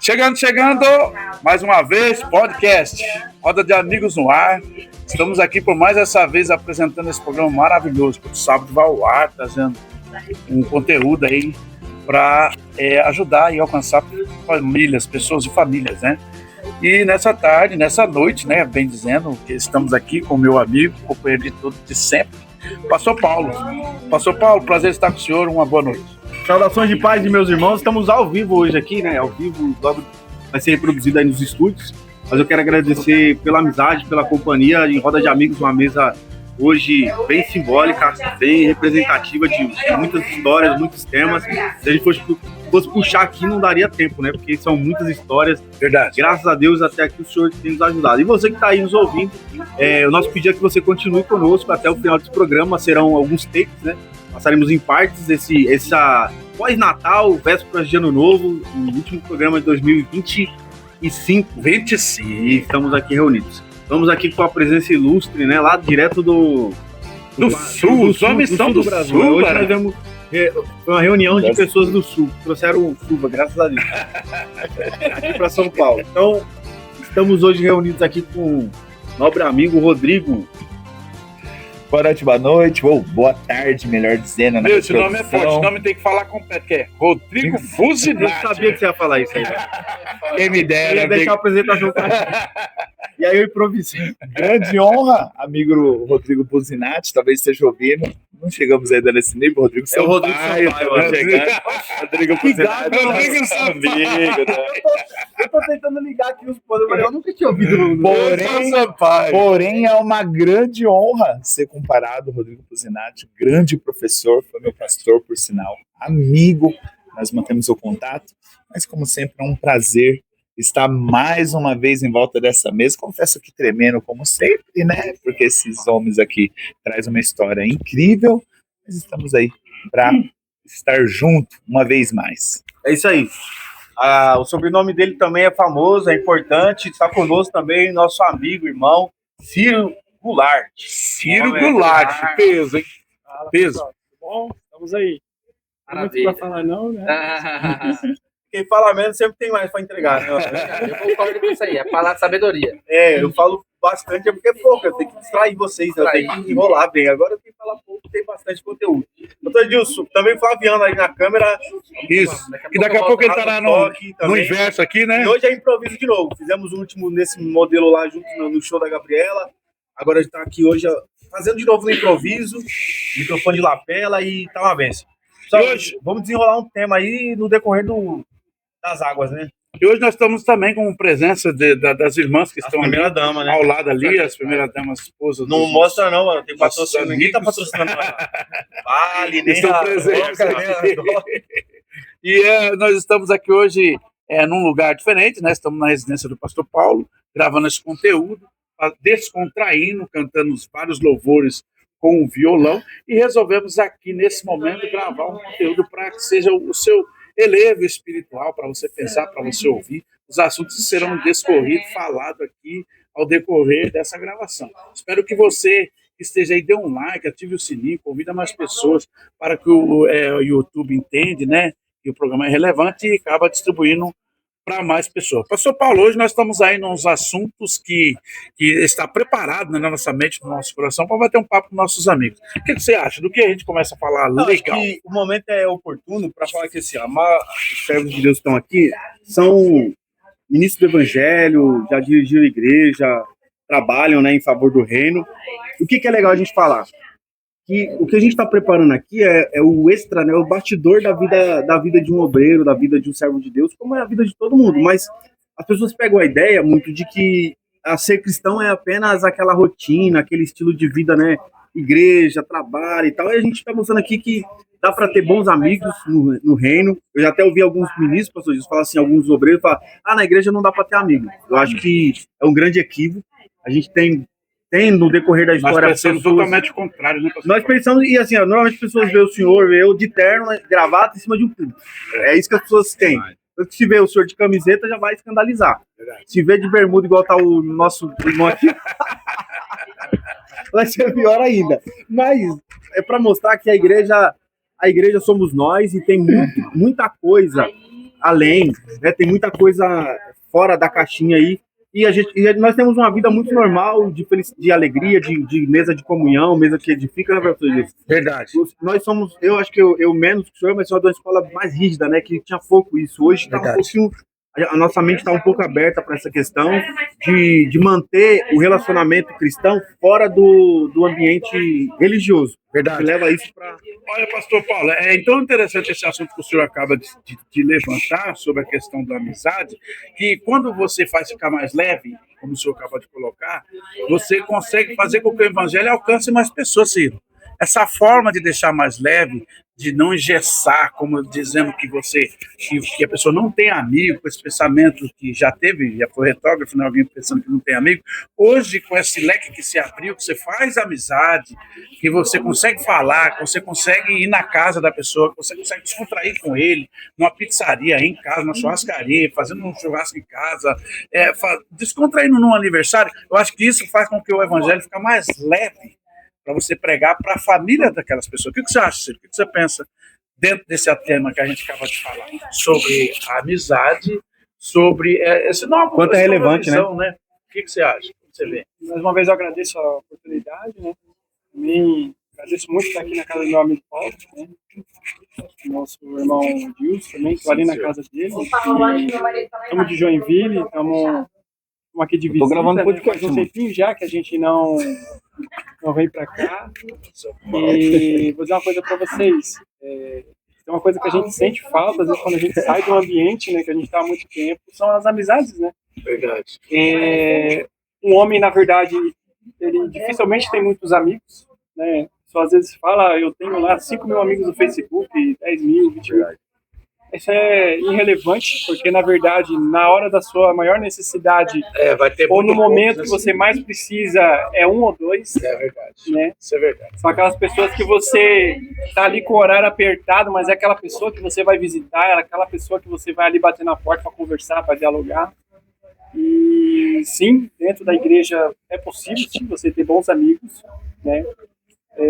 Chegando, mais uma vez, podcast, Roda de Amigos no Ar. Estamos aqui por mais essa vez apresentando esse programa maravilhoso, que o Sábado vai ao ar, trazendo um conteúdo aí para ajudar e alcançar famílias, pessoas e famílias, né? E nessa tarde, nessa noite, né, bem dizendo, que estamos aqui com o meu amigo, companheiro de tudo de sempre, Pastor Paulo. Pastor Paulo, prazer estar com o senhor, uma boa noite. Saudações de paz de meus irmãos, estamos ao vivo hoje aqui, né? Ao vivo, logo vai ser reproduzido aí nos estúdios. Mas eu quero agradecer pela amizade, pela companhia em Roda de Amigos, uma mesa hoje bem simbólica, bem representativa de muitas histórias, muitos temas. Se a gente fosse puxar aqui, não daria tempo, né? Porque são muitas histórias. Verdade. Graças a Deus, até aqui o Senhor tem nos ajudado. E você que está aí nos ouvindo, o nosso pedido é que você continue conosco até o final desse programa. Serão alguns takes, né? Passaremos em partes essa pós-Natal, vésperas de Ano Novo, o último programa de 2025. 25. E estamos aqui reunidos. Estamos aqui com a presença ilustre, né? Lá direto do Sul, os homens são do Brasil. Sul, Hoje cara. nós temos uma reunião de pessoas do Sul. Trouxeram chuva, graças a Deus. Aqui para São Paulo. Então, estamos hoje reunidos aqui com o nobre amigo Rodrigo. Boa noite, ou boa tarde, melhor dizendo. Meu, esse nome é forte, esse nome tem que falar completo, que é Rodrigo Fuzinati. Eu sabia que você ia falar isso aí. Quem me Eu dera. ia deixar a apresentação pra gente. E aí eu improvisei. Grande honra, amigo Rodrigo Fuzinati, talvez esteja ouvindo. Não chegamos ainda nesse nível, Rodrigo É o Rodrigo Sampaio, Sampaio, chegando. Rodrigo Fuzinati. Rodrigo Sampaio. Amigo, né? Eu tô tentando ligar aqui os poderes, mas eu nunca tinha ouvido. Porém, é uma grande honra ser comparado, Rodrigo Fuzinati, grande professor, foi meu pastor, por sinal, amigo, nós mantemos o contato, mas como sempre é um prazer estar mais uma vez em volta dessa mesa, confesso que tremendo como sempre, né, porque esses homens aqui trazem uma história incrível, mas estamos aí para estar junto uma vez mais. É isso aí. O sobrenome dele também é famoso, é importante. Está conosco também nosso amigo, irmão, Ciro Goulart. Ciro Goulart, peso, hein? Fala, Peso. pessoal, tudo bom? Estamos aí. Não muito Maravilha. pra falar não, né? Quem fala menos sempre tem mais para entregar, né? Eu concordo com isso aí, é palavra de sabedoria. Eu falo bastante, é porque é pouco, eu tenho que distrair vocês, eu tenho que enrolar bem. Agora eu tenho que falar pouco, tem bastante conteúdo. Doutor Edilson, também Flaviano aí na câmera. Isso. E daqui a pouco ele estará no também. inverso aqui, né? E hoje é improviso de novo. Fizemos o último nesse modelo lá junto no show da Gabriela. Agora a gente tá aqui hoje fazendo de novo no improviso, microfone de lapela e tá uma benção. Só hoje, vamos desenrolar um tema aí no decorrer das águas, né? E hoje nós estamos também com presença das irmãs que estão ali, Primeira dama, né? ao lado ali, as primeiras damas esposas. Não dos mostra não, mano. Tem nossos patrocínio. Ninguém tá amigos. patrocinando. Vale, nem Estão a presentes Doca, aqui. nem a Doca. E nós estamos aqui hoje num lugar diferente, né? Estamos na residência do Pastor Paulo, gravando esse conteúdo, descontraindo, cantando vários louvores com o violão, e resolvemos aqui nesse momento gravar um conteúdo para que seja o seu elevo espiritual, para você pensar, para você ouvir. Os assuntos serão discorridos, falados aqui ao decorrer dessa gravação. Espero que você esteja aí, dê um like, ative o sininho, convida mais pessoas para que o YouTube entenda, né, que o programa é relevante e acaba distribuindo para mais pessoas. Pastor Paulo, hoje nós estamos aí nos assuntos que está preparado na nossa mente, no nosso coração, para bater um papo com nossos amigos. O que você acha? Do que a gente começa a falar Não, acho legal? que o momento é oportuno para falar que assim, os servos de Deus que estão aqui são ministros do Evangelho, já dirigiram igreja, trabalham, né, em favor do reino. O que é legal a gente falar? Que o que a gente está preparando aqui é o extra, né, o bastidor da vida de um obreiro, da vida de um servo de Deus, como é a vida de todo mundo. Mas as pessoas pegam a ideia muito de que ser cristão é apenas aquela rotina, aquele estilo de vida, né, igreja, trabalho e tal. E a gente está mostrando aqui que dá para ter bons amigos no reino. Eu já até ouvi alguns ministros, pastor, falar assim, alguns obreiros falam, na igreja não dá para ter amigo. Eu acho que é um grande equívoco. A gente tem no decorrer da história... Nós pensamos totalmente o contrário, né, pastor? Nós pensamos, e assim, normalmente as pessoas veem o senhor, eu de terno, gravata em cima de um púlpito. É isso que as pessoas têm. Se vê o senhor de camiseta, já vai escandalizar. Se vê de bermuda, igual tá o nosso irmão aqui, vai ser pior ainda. Mas é para mostrar que a igreja somos nós e tem muita coisa além, né? Tem muita coisa fora da caixinha aí. Nós temos uma vida muito normal, de alegria, de mesa de comunhão, mesa que edifica, né, professor? Verdade. Nós somos, eu acho que eu menos que o senhor, mas sou de uma escola mais rígida, né? Que tinha pouco isso. Hoje está um pouquinho. A nossa mente está um pouco aberta para essa questão de manter o relacionamento cristão fora do ambiente religioso. Verdade. Que leva isso para. Olha, pastor Paulo, é tão interessante esse assunto que o senhor acaba de levantar sobre a questão da amizade, que quando você faz ficar mais leve, como o senhor acaba de colocar, você consegue fazer com que o evangelho alcance mais pessoas, Ciro. Essa forma de deixar mais leve, de não engessar, como dizendo que a pessoa não tem amigo, com esse pensamento que já teve, já foi retógrafo, né, alguém pensando que não tem amigo. Hoje, com esse leque que se abriu, que você faz amizade, que você consegue falar, que você consegue ir na casa da pessoa, que você consegue descontrair com ele, numa pizzaria, em casa, numa churrascaria, fazendo um churrasco em casa, descontraindo num aniversário. Eu acho que isso faz com que o evangelho fique mais leve para você pregar para a família daquelas pessoas. O que você acha, Ciro? O que você pensa dentro desse tema que a gente acaba de falar? Sobre a amizade, sobre esse nome. Quanto é relevante, né? O que você acha? Você vê? Mais uma vez eu agradeço a oportunidade, né? Também agradeço muito estar aqui na casa do meu amigo Paulo, né? Nosso irmão Dilson também, estou ali na casa dele. Estamos de Joinville, estamos aqui de visita. Estou gravando podcast. Faz um tempinho já que a gente não vem para cá. E vou dizer uma coisa para vocês. Tem uma coisa que a gente sente falta, às vezes, quando a gente sai do ambiente, né, que a gente está há muito tempo, são as amizades, né? Verdade. Um homem, na verdade, ele dificilmente tem muitos amigos, né? Só às vezes fala, eu tenho lá 5 mil amigos no Facebook, 10 mil, 20 mil. Isso é irrelevante, porque, na verdade, na hora da sua maior necessidade, vai ter ou no momento que você mais precisa, é 1 ou 2. É verdade. Né? Isso é verdade. São aquelas pessoas que você está ali com o horário apertado, mas é aquela pessoa que você vai visitar, é aquela pessoa que você vai ali bater na porta para conversar, para dialogar. E sim, dentro da igreja é possível, sim, você ter bons amigos, né?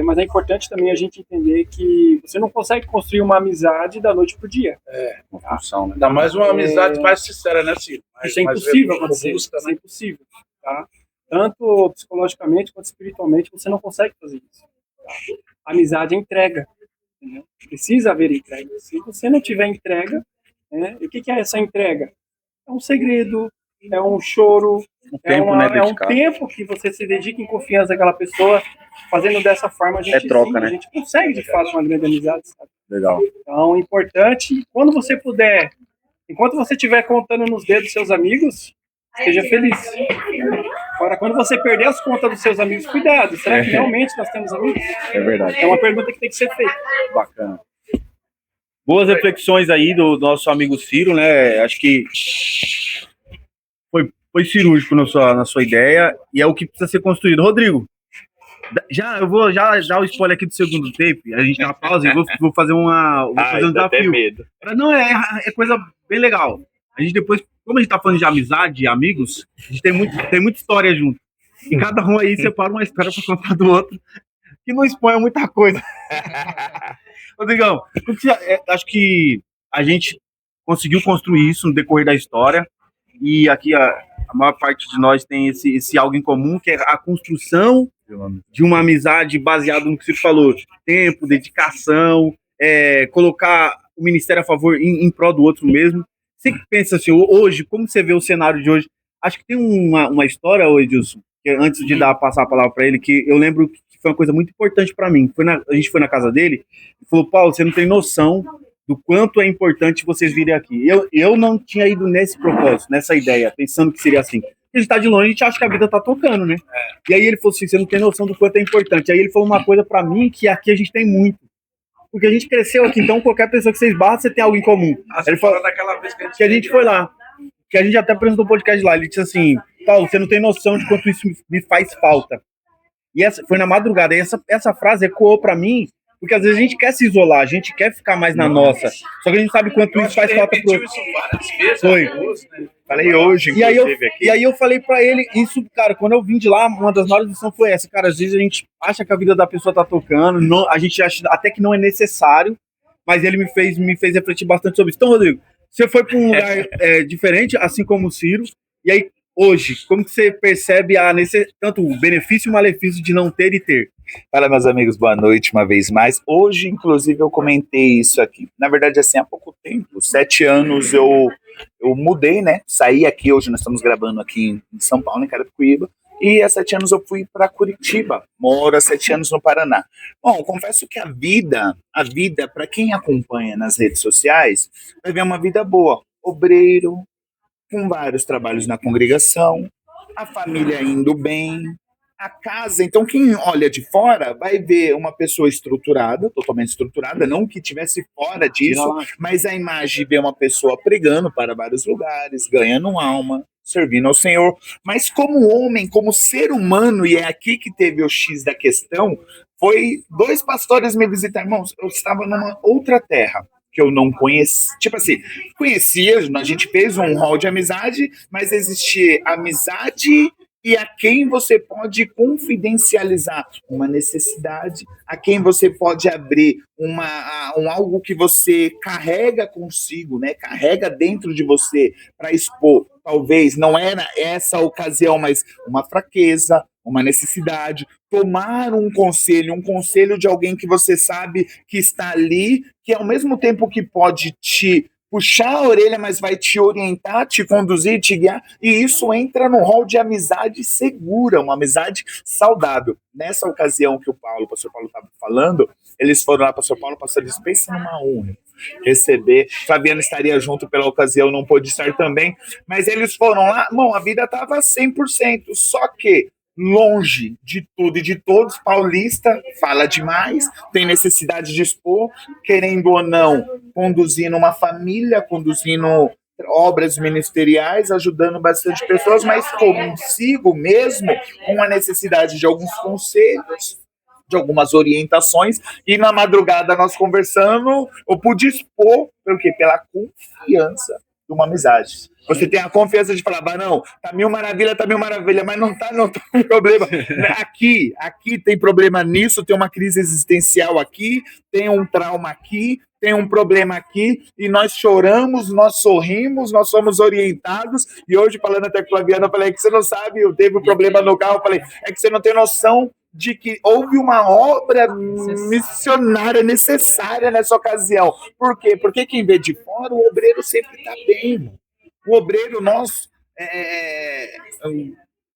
Mas é importante também a gente entender que você não consegue construir uma amizade da noite pro dia. Uma função, né? Ainda mais uma amizade mais sincera, né, Ciro? Isso é impossível acontecer. Isso é impossível, tá? Tanto psicologicamente quanto espiritualmente, você não consegue fazer isso. Tá? A amizade é entrega. Entendeu? Precisa haver entrega. Se você não tiver entrega, né, e o que é essa entrega? É um segredo, é um choro, é um tempo que você se dedica em confiança àquela pessoa. Fazendo dessa forma, a gente, né? A gente consegue, de fato, uma grande amizade. Sabe? Legal. Então, importante, quando você puder, enquanto você estiver contando nos dedos dos seus amigos, esteja feliz. Agora, quando você perder as contas dos seus amigos, cuidado. Será que realmente nós temos amigos? É verdade. É uma pergunta que tem que ser feita. Bacana. Boas reflexões aí do nosso amigo Ciro, né? Acho que foi cirúrgico na sua ideia e é o que precisa ser construído. Rodrigo, eu vou já dar o spoiler aqui do segundo tape. A gente tá na pausa e vou fazer um desafio. Medo. Não, é coisa bem legal. A gente depois, como a gente tá falando de amizade, amigos, a gente tem muita história junto. E cada um aí separa uma história pra contar do outro, que não expõe muita coisa. Rodrigão, acho que a gente conseguiu construir isso no decorrer da história. E aqui a maior parte de nós tem esse algo em comum, que é a construção de uma amizade baseada no que você falou: tempo, dedicação, colocar o ministério a favor em prol do outro mesmo. Você pensa assim, hoje, como você vê o cenário de hoje? Acho que tem uma história, Edilson, que antes de passar a palavra para ele, que eu lembro que foi uma coisa muito importante para mim. A gente foi na casa dele e falou: Paulo, você não tem noção do quanto é importante vocês virem aqui. Eu não tinha ido nesse propósito, nessa ideia, pensando que seria assim. A gente tá de longe, a gente acha que a vida tá tocando, né? E aí ele falou assim: você não tem noção do quanto é importante. Aí ele falou uma coisa pra mim, que aqui a gente tem muito. Porque a gente cresceu aqui, então qualquer pessoa que você esbarra, você tem algo em comum. Ele falou daquela vez que a gente foi lá, que a gente até apresentou o podcast lá. Ele disse assim: Paulo, você não tem noção de quanto isso me faz falta. E foi na madrugada. E essa frase ecoou pra mim, porque às vezes a gente quer se isolar, a gente quer ficar mais na nossa. Só que a gente sabe quanto isso faz falta pro outro. Foi. Falei hoje, inclusive, aqui. E aí eu falei pra ele, isso, cara, quando eu vim de lá, uma das maiores lições foi essa, cara, às vezes a gente acha que a vida da pessoa tá tocando, a gente acha até que não é necessário, mas ele me fez refletir bastante sobre isso. Então, Rodrigo, Você foi para um lugar diferente, assim como o Ciro, e aí, hoje, como que você percebe tanto o benefício e o malefício de não ter e ter? Fala, meus amigos, boa noite uma vez mais. Hoje, inclusive, eu comentei isso aqui. Na verdade, assim, há pouco tempo, 7 anos, eu mudei, né? Saí aqui, hoje nós estamos gravando aqui em São Paulo, em Carapicuíba, e há 7 anos eu fui para Curitiba. Moro há 7 anos no Paraná. Bom, confesso que a vida, para quem acompanha nas redes sociais, vai ver uma vida boa. Obreiro, com vários trabalhos na congregação, a família indo bem, a casa. Então, quem olha de fora vai ver uma pessoa estruturada, totalmente estruturada, não que estivesse fora disso, mas a imagem vê uma pessoa pregando para vários lugares, ganhando alma, servindo ao Senhor. Mas como homem, como ser humano, e é aqui que teve o X da questão, foi 2 pastores me visitar. Irmãos, eu estava numa outra terra que eu não conhecia, tipo assim, conhecia, a gente fez um hall de amizade, mas existia amizade e a quem você pode confidencializar uma necessidade, a quem você pode abrir algo que você carrega consigo, né? Carrega dentro de você para expor. Talvez não era essa a ocasião, mas uma fraqueza, uma necessidade, tomar um conselho de alguém que você sabe que está ali, que ao mesmo tempo que pode te puxar a orelha, mas vai te orientar, te conduzir, te guiar, e isso entra no rol de amizade segura, uma amizade saudável. Nessa ocasião que o pastor Paulo estava falando, eles foram lá, pastor Paulo, pastor, eles pensam numa honra receber, Fabiano estaria junto pela ocasião, não pôde estar também, mas eles foram lá, bom, a vida estava 100%, só que longe de tudo e de todos, paulista fala demais, tem necessidade de expor, querendo ou não, conduzindo uma família, conduzindo obras ministeriais, ajudando bastante pessoas, mas consigo mesmo, com a necessidade de alguns conselhos, de algumas orientações, e na madrugada nós conversando, eu pude expor, pelo quê? Pela confiança de uma amizade. Você tem a confiança de falar, não, tá mil maravilha, mas não tá com problema. Aqui tem problema nisso, tem uma crise existencial aqui, tem um trauma aqui, tem um problema aqui, e nós choramos, nós sorrimos, nós somos orientados, e hoje, falando até com a Flaviana, eu falei, que você não sabe, eu teve um problema no carro, eu falei, é que você não tem noção de que houve uma obra missionária necessária nessa ocasião. Por quê? Porque quem vê de fora, o obreiro sempre está bem. O obreiro, nós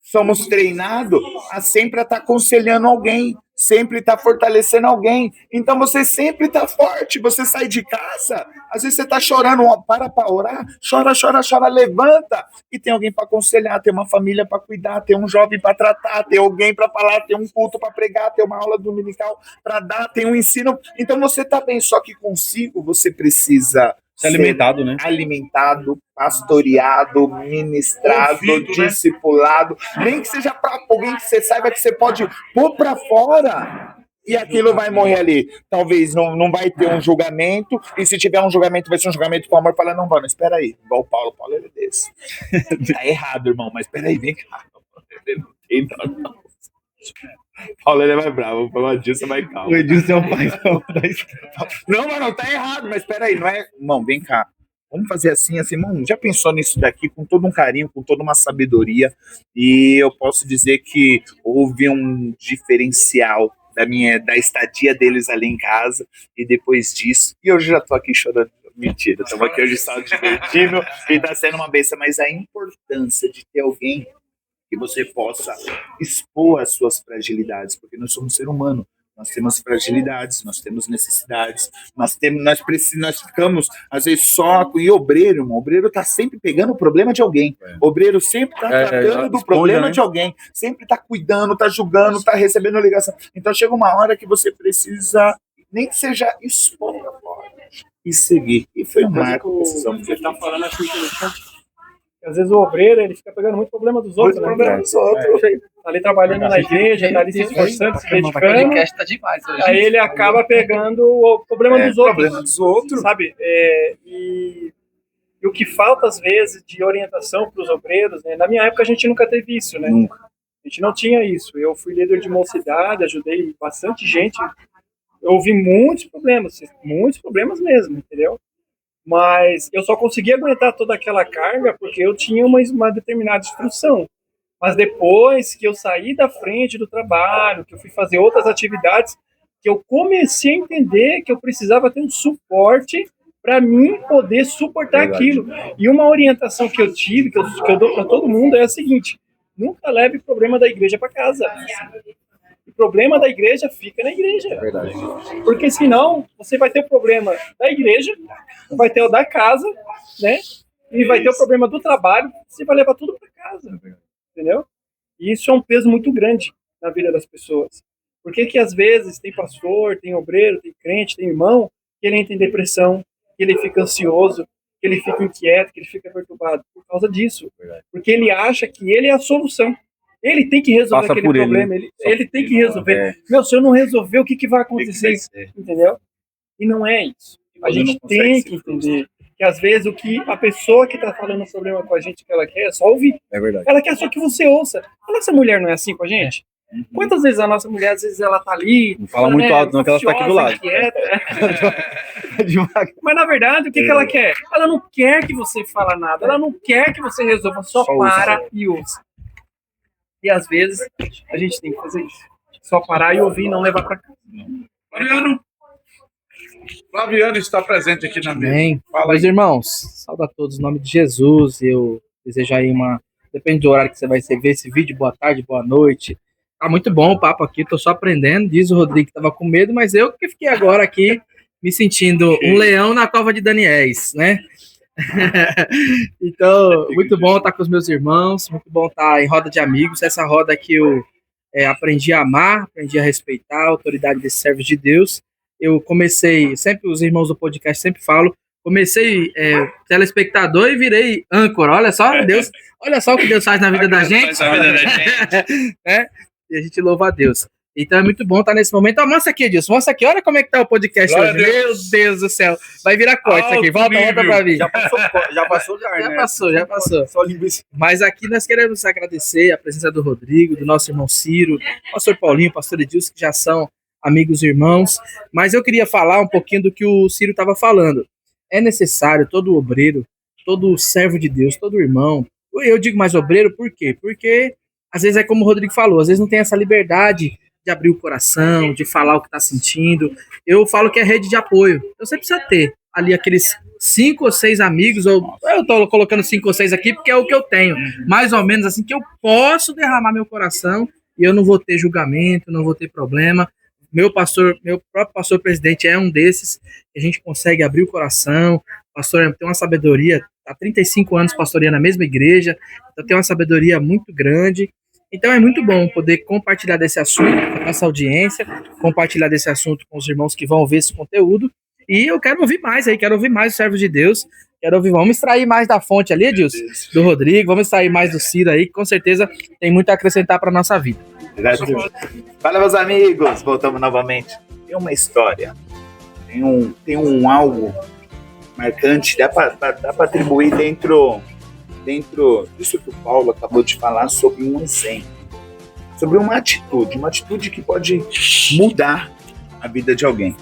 somos treinados a sempre estar aconselhando alguém, sempre estar fortalecendo alguém. Então você sempre está forte, você sai de casa, às vezes você está chorando, para orar, chora, levanta, e tem alguém para aconselhar, tem uma família para cuidar, tem um jovem para tratar, tem alguém para falar, tem um culto para pregar, tem uma aula dominical para dar, tem um ensino. Então você está bem, só que consigo você precisa ser alimentado, né? Alimentado, pastoreado, ministrado, ouvido, discipulado, né? Nem que seja para alguém que você saiba que você pode pôr para fora, e aquilo vai morrer ali. Talvez não vai ter um julgamento, e se tiver um julgamento, vai ser um julgamento com amor. Fala, não, mano, espera aí. Igual o Paulo ele é desse. Tá errado, irmão, mas espera aí, vem cá. Ele não tem não. Paulo, ele é mais bravo, o Edilson é mais calmo. O Edilson é um pai. Não, mano, tá errado, mas peraí, não é. Irmão, vem cá. Vamos fazer assim, irmão, já pensou nisso daqui com todo um carinho, com toda uma sabedoria, e eu posso dizer que houve um diferencial da estadia deles ali em casa, e depois disso, e eu já tô aqui chorando. Mentira, estamos aqui hoje só divertindo, e tá sendo uma bênção, mas a importância de ter alguém que você possa expor as suas fragilidades, porque nós somos ser humano, nós temos fragilidades, nós temos necessidades, nós ficamos, às vezes, só com obreiro, irmão. Obreiro está sempre pegando o problema de alguém, obreiro sempre está tratando do problema de alguém, sempre está cuidando, está julgando, está recebendo ligação. Então chega uma hora que você precisa, nem que seja expor para fora, e seguir. E foi um marco que precisamos ver. Você está falando assim, interessante. Às vezes o obreiro, ele fica pegando muito problema dos outros, né? Tá ali trabalhando na igreja, tá ali se esforçando, se dedicando. Tá demais hoje. Aí ele acaba pegando o problema dos outros, sabe? E o que falta, às vezes, de orientação para os obreiros, né? Na minha época, a gente nunca teve isso, né? Nunca. A gente não tinha isso. Eu fui líder de mocidade, ajudei bastante gente. Eu ouvi muitos problemas mesmo, entendeu? Mas eu só consegui aguentar toda aquela carga porque eu tinha uma determinada instrução. Mas depois que eu saí da frente do trabalho, que eu fui fazer outras atividades, que eu comecei a entender que eu precisava ter um suporte para mim poder suportar aquilo. E uma orientação que eu tive, que eu dou para todo mundo, é a seguinte: nunca leve o problema da igreja para casa. O problema da igreja fica na igreja. Verdade. Porque senão você vai ter o problema da igreja, vai ter o da casa, né? E vai ter o problema do trabalho, você vai levar tudo para casa. Entendeu? E isso é um peso muito grande na vida das pessoas. Por que às vezes tem pastor, tem obreiro, tem crente, tem irmão, que ele entra em depressão, que ele fica ansioso, que ele fica inquieto, que ele fica perturbado? Por causa disso. Porque ele acha que ele é a solução. Ele tem que resolver aquele problema. Ele tem que resolver. Meu, se eu não resolver, o que vai acontecer? Entendeu? E não é isso. A gente tem que entender que às vezes o que a pessoa que está falando o problema com a gente que ela quer é só ouvir. É verdade. Ela quer só que você ouça. A nossa mulher não é assim com a gente? Quantas vezes a nossa mulher, às vezes ela tá ali... Não fala muito alto não, que ela tá aqui do lado. Inquieta. Mas na verdade, o que ela quer? Ela não quer que você fale nada. Ela não quer que você resolva. Só para e ouça. E às vezes a gente tem que fazer isso. Só parar e ouvir e não levar para casa. Flaviano está presente aqui na mesa. Amém. Fala Meus aí. irmãos, saúde a todos em nome de Jesus. Eu desejo aí depende do horário que você vai ver esse vídeo, boa tarde, boa noite. Tá muito bom o papo aqui, tô só aprendendo. Diz o Rodrigo que tava com medo, mas eu que fiquei agora aqui me sentindo um leão na cova de Daniéis, né? Então, muito bom estar com os meus irmãos, muito bom estar em roda de amigos, essa roda que eu aprendi a amar, aprendi a respeitar a autoridade desses servos de Deus. Eu comecei, sempre os irmãos do podcast sempre falam, comecei telespectador e virei âncora. Olha só, Deus, olha só o que Deus faz na vida da gente. E a gente louva a Deus. Então é muito bom estar nesse momento. Mostra aqui, Edilson, mostra aqui, olha como é que tá o podcast hoje. Meu Deus do céu. Vai virar corte isso aqui. Volta pra mim. Já passou carne, Já passou. Só linguiça. Mas aqui nós queremos agradecer a presença do Rodrigo, do nosso irmão Ciro, pastor Paulinho, pastor Edilson, que já são amigos e irmãos. Mas eu queria falar um pouquinho do que o Ciro estava falando. É necessário todo obreiro, todo servo de Deus, todo irmão. Eu digo mais obreiro, por quê? Porque às vezes é como o Rodrigo falou, às vezes não tem essa liberdade de abrir o coração, de falar o que está sentindo. Eu falo que é rede de apoio. Você precisa ter ali aqueles 5 ou 6 amigos, ou eu estou colocando 5 ou 6 aqui porque é o que eu tenho, mais ou menos assim, que eu posso derramar meu coração e eu não vou ter julgamento, não vou ter problema. Meu próprio pastor presidente é um desses, que a gente consegue abrir o coração. O pastor tem uma sabedoria, há 35 anos pastoreando a mesma igreja, então tem uma sabedoria muito grande. Então é muito bom poder compartilhar desse assunto com a nossa audiência, compartilhar desse assunto com os irmãos que vão ver esse conteúdo. E eu quero ouvir mais aí, quero ouvir mais os servos de Deus, vamos extrair mais da fonte ali, Edilson, do Rodrigo, vamos extrair mais do Ciro aí, que com certeza tem muito a acrescentar para a nossa vida. Fala, meus amigos, voltamos novamente. Tem uma história, tem um algo marcante, dá para atribuir dentro disso que o Paulo acabou de falar, sobre um exemplo, sobre uma atitude que pode mudar a vida de alguém.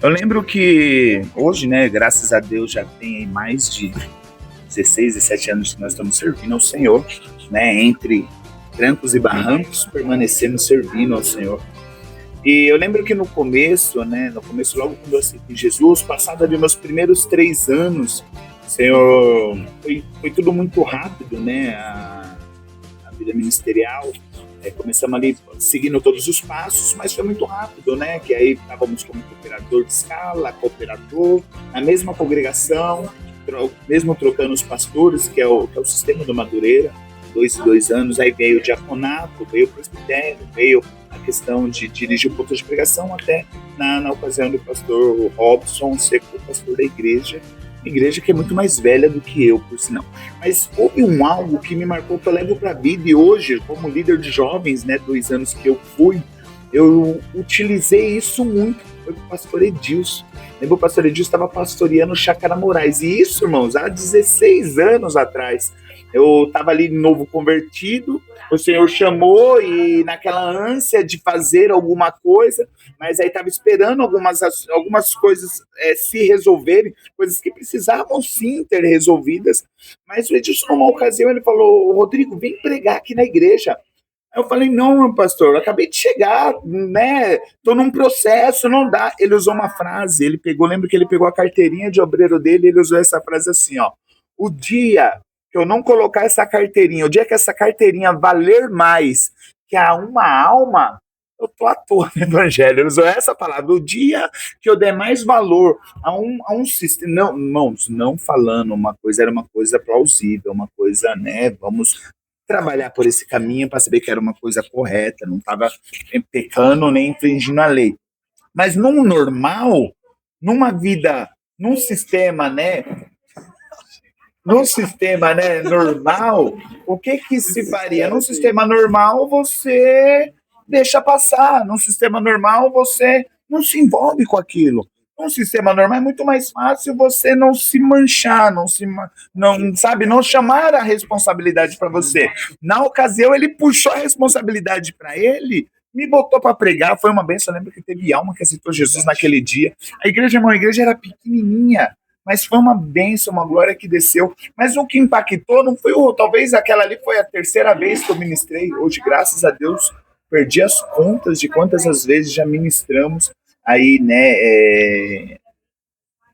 Eu lembro que hoje, né, graças a Deus, já tem mais de 16, 17 anos que nós estamos servindo ao Senhor, né, entre trancos e barrancos, permanecemos servindo ao Senhor. E eu lembro que no começo, logo quando eu aceitei Jesus, passado ali meus primeiros 3 anos, Senhor, foi tudo muito rápido, né? A vida ministerial. Começamos ali seguindo todos os passos, mas foi muito rápido, né? Que aí estávamos como cooperador de escala, cooperador, na mesma congregação, mesmo trocando os pastores, que é o sistema do Madureira, 2 e 2 anos. Aí veio o diaconato, veio o presbitério, veio a questão de dirigir o ponto de pregação, até na ocasião do pastor Robson ser pastor da igreja que é muito mais velha do que eu, por sinal. Mas houve algo que me marcou, que eu levo para a vida, e hoje, como líder de jovens, 2 anos que eu fui, eu utilizei isso muito. Foi com o pastor Edilson. Lembra, o pastor Edilson estava pastoreando Chácara Moraes, e isso, irmãos, há 16 anos atrás. Eu estava ali novo convertido, o Senhor chamou e naquela ânsia de fazer alguma coisa, mas aí estava esperando algumas coisas se resolverem, coisas que precisavam sim ter resolvidas. Mas o Edilson, numa ocasião, ele falou: Rodrigo, vem pregar aqui na igreja. Aí eu falei: não, meu pastor, eu acabei de chegar, né? Tô num processo, não dá. Ele usou uma frase, lembro que ele pegou a carteirinha de obreiro dele, ele usou essa frase assim, ó: o dia que eu não colocar essa carteirinha, o dia que essa carteirinha valer mais que a uma alma, eu tô à toa no evangelho. Ele usou essa palavra: o dia que eu der mais valor a um sistema, não, irmãos, não falando uma coisa, era uma coisa plausível, uma coisa, né, vamos trabalhar por esse caminho para saber que era uma coisa correta, não estava pecando nem infringindo a lei. Mas num normal, numa vida, num sistema, né, normal, o que se faria? Num sistema normal, você deixa passar. Num sistema normal, você não se envolve com aquilo. Num sistema normal é muito mais fácil você não se manchar, não chamar a responsabilidade para você. Na ocasião, ele puxou a responsabilidade para ele, me botou para pregar, foi uma benção. Eu lembro que teve alma que aceitou Jesus naquele dia. A igreja era pequenininha, mas foi uma bênção, uma glória que desceu. Mas o que impactou não foi talvez aquela ali foi a terceira vez que eu ministrei. Hoje, graças a Deus, perdi as contas de quantas as vezes já ministramos aí, né,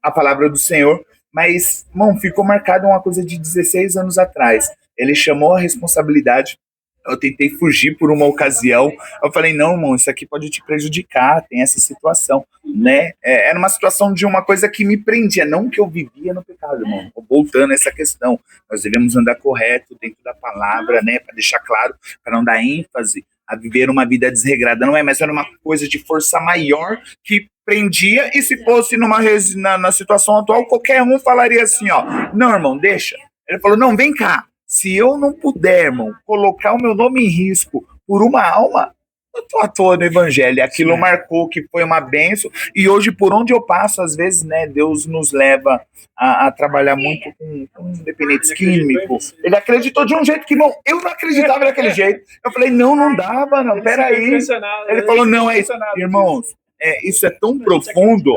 a palavra do Senhor. Mas, irmão, ficou marcado uma coisa de 16 anos atrás. Ele chamou a responsabilidade. Eu tentei fugir por uma ocasião. Eu falei: não, irmão, isso aqui pode te prejudicar, tem essa situação, né? Era uma situação de uma coisa que me prendia, não que eu vivia no pecado, irmão. Voltando a essa questão, nós devemos andar correto dentro da palavra, né? Para deixar claro, para não dar ênfase a viver uma vida desregrada, não é? Mas era uma coisa de força maior que prendia, e se fosse na situação atual, qualquer um falaria assim, ó: não, irmão, deixa. Ele falou: não, vem cá. Se eu não puder, irmão, colocar o meu nome em risco por uma alma, eu tô à toa no evangelho. Aquilo marcou, que foi uma bênção. E hoje, por onde eu passo, às vezes, né, Deus nos leva a trabalhar muito com dependentes químicos. Ele acreditou de um jeito que, irmão, eu não acreditava daquele jeito. Eu falei: não dava, não, peraí. Ele falou: não, é isso. Irmãos, isso é tão profundo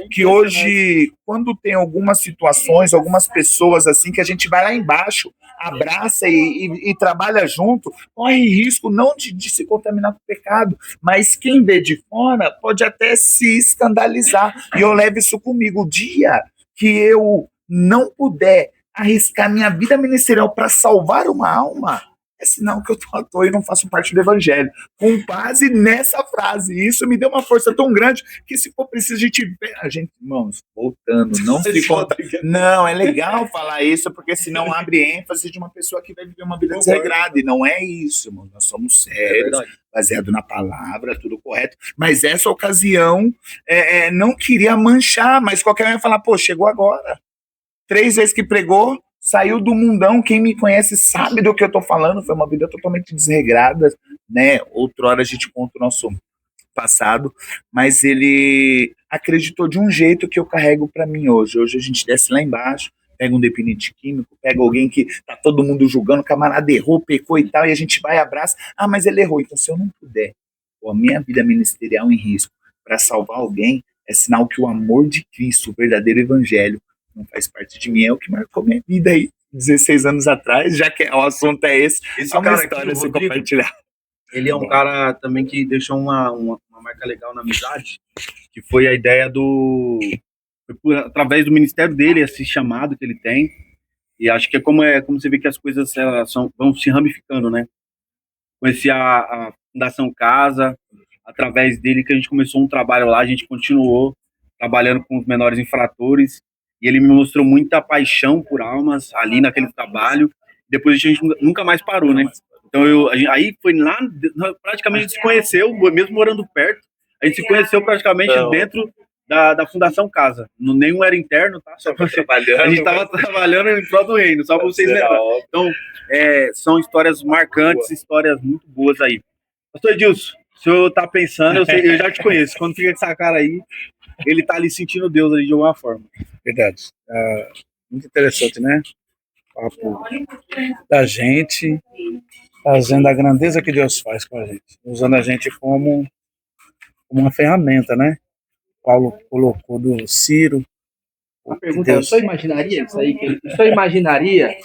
que hoje, quando tem algumas situações, algumas pessoas assim, que a gente vai lá embaixo, abraça e trabalha junto, corre risco não de se contaminar com o pecado, mas quem vê de fora pode até se escandalizar. E eu levo isso comigo. O dia que eu não puder arriscar minha vida ministerial para salvar uma alma, é sinal que eu tô à toa e não faço parte do evangelho. Com base nessa frase. Isso me deu uma força tão grande que, se for preciso, irmãos, voltando, não se conta. Não, é legal falar isso, porque senão abre ênfase de uma pessoa que vai viver uma vida desregrada. E não é isso, irmão. Nós somos sérios, baseado na palavra, tudo correto. Mas essa ocasião não queria manchar, mas qualquer um ia falar: pô, chegou agora. 3 vezes que pregou, saiu do mundão. Quem me conhece sabe do que eu tô falando. Foi uma vida totalmente desregrada, né? Outrora a gente conta o nosso passado, mas ele acreditou de um jeito que eu carrego para mim hoje. Hoje a gente desce lá embaixo, pega um dependente químico, pega alguém que tá todo mundo julgando, o camarada errou, pecou e tal, e a gente vai e abraça: ah, mas ele errou. Então, se eu não puder pôr a minha vida ministerial em risco para salvar alguém, é sinal que o amor de Cristo, o verdadeiro evangelho, não faz parte de mim. É o que marcou minha vida aí 16 anos atrás, já que o assunto é esse é uma história a se compartilhar. Ele é um cara também que deixou uma marca legal na amizade, que foi a ideia através do ministério dele, esse chamado que ele tem. E acho que é como você vê que as coisas vão se ramificando, né? Conheci a Fundação Casa, através dele que a gente começou um trabalho lá, a gente continuou trabalhando com os menores infratores, e ele me mostrou muita paixão por almas ali naquele trabalho. Depois a gente nunca mais parou, né? Então aí foi lá, praticamente a gente se conheceu, mesmo morando perto, a gente se conheceu praticamente dentro da Fundação Casa. Nenhum era interno, tá? Só pra a gente estava trabalhando em prol do reino, só para vocês lembrarem. Então, são histórias marcantes, histórias muito boas aí. Pastor Edilson, o senhor tá pensando, eu já te conheço, quando fica com essa cara aí, ele tá ali sentindo Deus ali de alguma forma. Verdade. Muito interessante, né? papo da gente, fazendo a grandeza que Deus faz com a gente, usando a gente como uma ferramenta, né? Paulo colocou do Ciro. Uma pergunta, o senhor imaginaria isso aí? O senhor imaginaria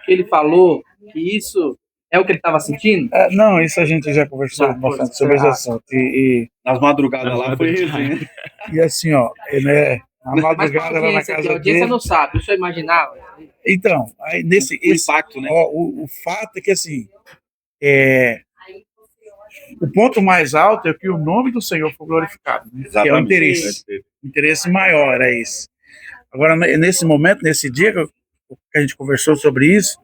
que ele falou que isso é o que ele estava sentindo? Não, isso a gente já conversou bastante sobre esse assunto. E nas madrugadas lá foi resenha. E assim, ó, na madrugada lá na casa a audiência dele. não sabe, o senhor imaginava? Então, aí nesse impacto, né? Ó, o fato é que assim, o ponto mais alto é que o nome do Senhor foi glorificado, né? Que é o interesse. O interesse maior é esse. Agora, nesse momento, nesse dia que a gente conversou sobre isso,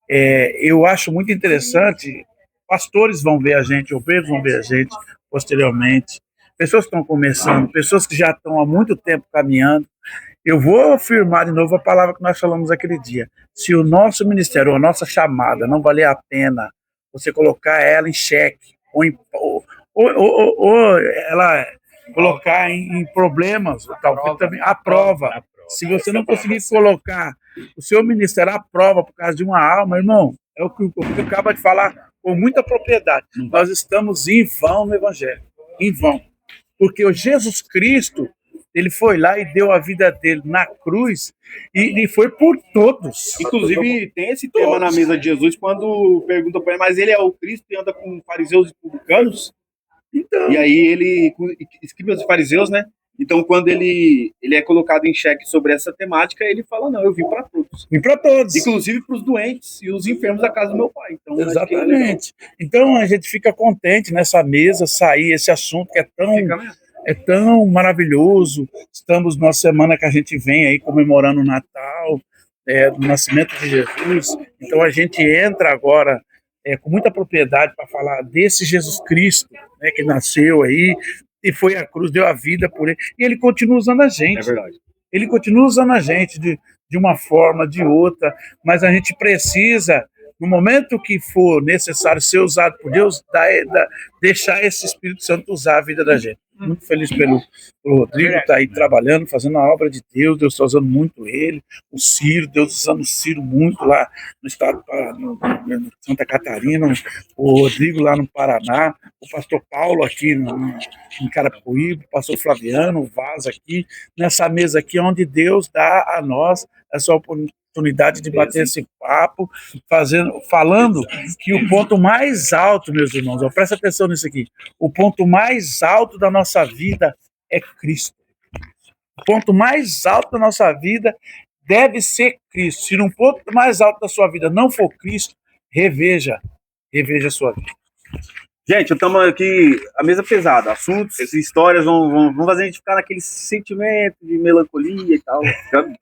eu acho muito interessante. Pastores vão ver a gente, obreiros vão ver a gente posteriormente, pessoas que estão começando, pessoas que já estão há muito tempo caminhando. Eu vou afirmar de novo a palavra que nós falamos aquele dia. Se o nosso ministério, a nossa chamada não valer a pena você colocar ela em xeque, ou ela colocar em problemas, também a prova. Se você não conseguir colocar o seu ministério à prova por causa de uma alma, irmão, é o que o Rodrigo acaba de falar com muita propriedade. Nós estamos em vão no Evangelho. Em vão. Porque o Jesus Cristo, ele foi lá e deu a vida dele na cruz e foi por todos. Inclusive, tem esse tema na mesa de Jesus quando pergunta para ele, mas ele é o Cristo e anda com fariseus e publicanos? Então. E aí ele, escribas e fariseus, né? Então, quando ele é colocado em xeque sobre essa temática, ele fala, não, eu vim para todos. Vim para todos. Inclusive para os doentes e os enfermos da casa do meu pai. Então, exatamente. Então, a gente fica contente nessa mesa, sair esse assunto que é tão maravilhoso. Estamos numa semana que a gente vem aí comemorando o Natal, do nascimento de Jesus. Então, a gente entra agora com muita propriedade para falar desse Jesus Cristo, né, que nasceu aí, e foi à cruz, deu a vida por ele, e ele continua usando a gente. É verdade. Ele continua usando a gente de uma forma, de outra, mas a gente precisa, no momento que for necessário ser usado por Deus, deixar esse Espírito Santo usar a vida da gente. Muito feliz pelo Rodrigo estar aí trabalhando, fazendo a obra de Deus. Deus está usando muito ele, o Ciro, Deus usando o Ciro muito lá no estado de Santa Catarina, o Rodrigo lá no Paraná, o pastor Paulo aqui em Carapicuíba, o pastor Flaviano, o Vaz aqui, nessa mesa aqui, onde Deus dá a nós essa oportunidade de bater esse papo, falando que o ponto mais alto, meus irmãos, presta atenção nisso aqui, o ponto mais alto da nossa vida é Cristo. O ponto mais alto da nossa vida deve ser Cristo. Se no ponto mais alto da sua vida não for Cristo, reveja a sua vida. Gente, estamos aqui, a mesa pesada, assuntos, histórias vão fazer a gente ficar naquele sentimento de melancolia e tal,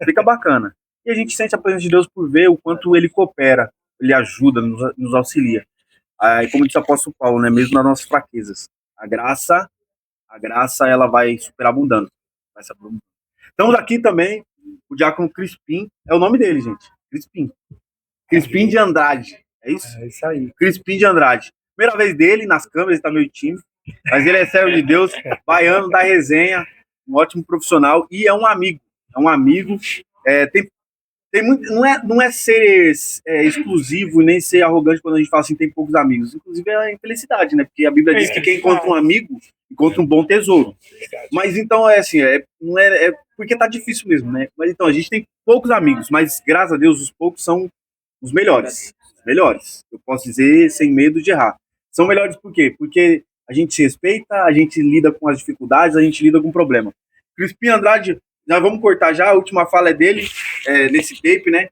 fica bacana. E a gente sente a presença de Deus por ver o quanto ele coopera, ele ajuda, nos auxilia. E como disse o apóstolo Paulo, né, mesmo nas nossas fraquezas, a graça ela vai superabundando. Estamos aqui também, o diácono Crispim, é o nome dele, gente, Crispim de Andrade, é isso? É isso aí. Crispim de Andrade. Primeira vez dele nas câmeras, ele tá meio tímido, mas ele é servo de Deus, baiano da resenha, um ótimo profissional e é um amigo. Tem muito, não é ser exclusivo e nem ser arrogante quando a gente fala assim, tem poucos amigos. Inclusive é a infelicidade, né? Porque a Bíblia diz que quem encontra um amigo encontra um bom tesouro. Mas então não é porque tá difícil mesmo, né? Mas então a gente tem poucos amigos, mas graças a Deus os poucos são os melhores. Eu posso dizer sem medo de errar. São melhores por quê? Porque a gente se respeita, a gente lida com as dificuldades, a gente lida com o problema. Crispim Andrade, nós vamos cortar já, a última fala é dele, nesse tape, né?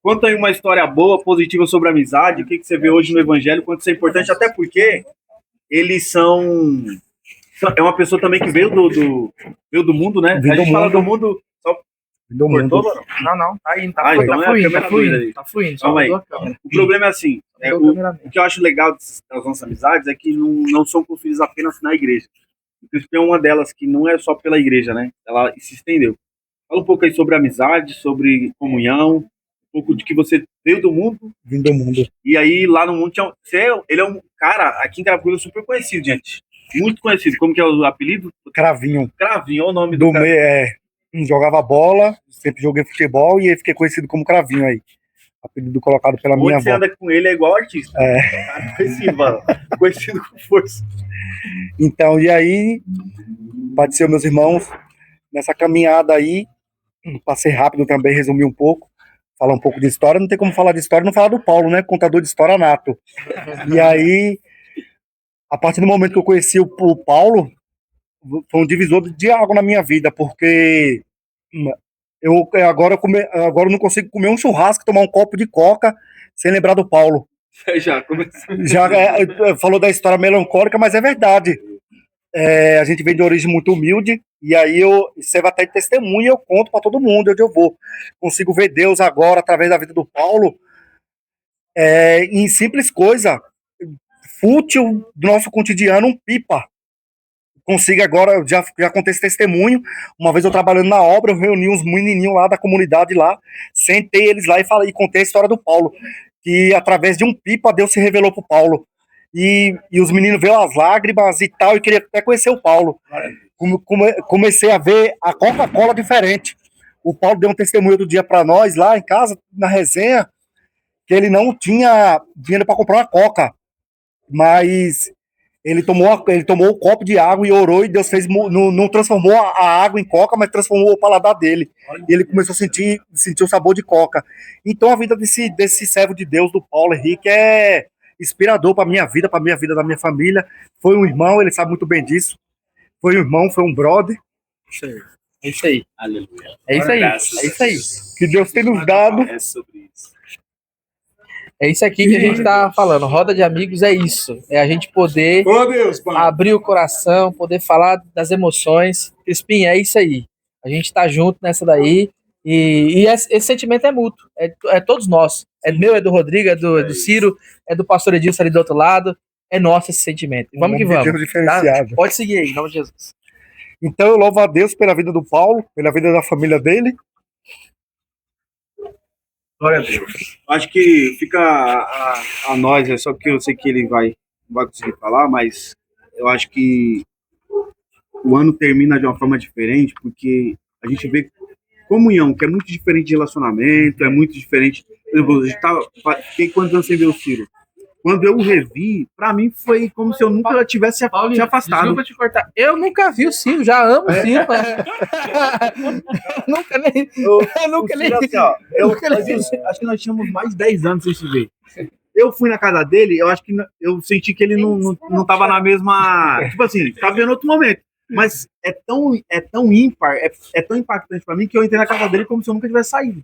Conta aí uma história boa, positiva sobre a amizade, o que você vê hoje no Evangelho, quanto isso é importante, até porque eles é uma pessoa também que veio do mundo, né? A gente fala do mundo... Cortou, mano? Não, tá indo, tá fluindo. Calma aí. O problema é assim, o que eu acho legal das nossas amizades é que não são construídas apenas na igreja. O Crispim é uma delas que não é só pela igreja, né? Ela se estendeu. Fala um pouco aí sobre amizade, sobre comunhão, um pouco de que você veio do mundo. Vim do mundo. E aí lá no mundo ele é um cara aqui em Carapicuíba super conhecido, gente. Muito conhecido. Como que é o apelido? Cravinho. Cravinho, é o nome do cara. jogava bola, sempre joguei futebol e aí fiquei conhecido como Cravinho aí. Apelido colocado pela minha Onde você avó. anda com ele é igual artista. Cara, conhecido, mano. Conhecido com força. Então, e aí, bateu meus irmãos nessa caminhada aí. Passei rápido também, resumi um pouco. Falar um pouco de história. Não tem como falar de história, não falar do Paulo, né? Contador de história nato. E aí, a partir do momento que eu conheci o Paulo, foi um divisor de água na minha vida, porque agora eu não consigo comer um churrasco, tomar um copo de coca sem lembrar do Paulo. Já começou. Já falou da história melancólica, mas é verdade. A gente vem de origem muito humilde, e aí eu servo até de testemunha, eu conto para todo mundo onde eu vou. Consigo ver Deus agora, através da vida do Paulo, em simples coisa, fútil do nosso cotidiano, um pipa. Consigo agora, já contei esse testemunho. Uma vez eu trabalhando na obra, eu reuni uns menininhos lá da comunidade lá, sentei eles lá e contei a história do Paulo, que através de um pipa Deus se revelou pro Paulo. E os meninos veio as lágrimas e tal, e queria até conhecer o Paulo. Comecei a ver a Coca-Cola diferente. O Paulo deu um testemunho outro dia para nós lá em casa, na resenha, que ele não tinha dinheiro para comprar uma Coca, mas ele tomou o copo de água e orou, e Deus fez, não transformou a água em Coca, mas transformou o paladar dele. E ele começou a sentir o sabor de Coca. Então a vida desse servo de Deus, do Paulo Henrique, é inspirador para minha vida da minha família. Foi um irmão, ele sabe muito bem disso. Foi um irmão, foi um brother. É isso aí. Aleluia. É isso aí. É isso aí. Que Deus tem nos dado. É sobre isso. É isso aqui que a gente tá falando. Roda de amigos é isso. É a gente poder abrir o coração, poder falar das emoções. Crispim, é isso aí. A gente tá junto nessa daí. E esse sentimento é mútuo. É todos nós. É meu, é do Rodrigo, é do Ciro, é do pastor Edilson ali do outro lado. É nosso esse sentimento. Vamos que vamos. Tá? Pode seguir aí, em nome de Jesus. Então eu louvo a Deus pela vida do Paulo, pela vida da família dele. Glória a Deus. Acho que fica a nós, é só porque eu sei que ele não vai conseguir falar, mas eu acho que o ano termina de uma forma diferente, porque a gente vê comunhão, que é muito diferente de relacionamento, é muito diferente. Por exemplo, a gente fiquei quantos anos sem ver o Ciro? Quando eu o revi, pra mim foi como se eu nunca tivesse se afastado. Desculpa te cortar. Eu nunca vi o Ciro, já amo o Ciro. Nunca nem. Acho que nós tínhamos mais de 10 anos sem se ver. Eu fui na casa dele, eu acho que eu senti que ele não tava na mesma. Tipo assim, tava vendo outro momento. Mas é tão ímpar, é tão impactante pra mim que eu entrei na casa dele como se eu nunca tivesse saído.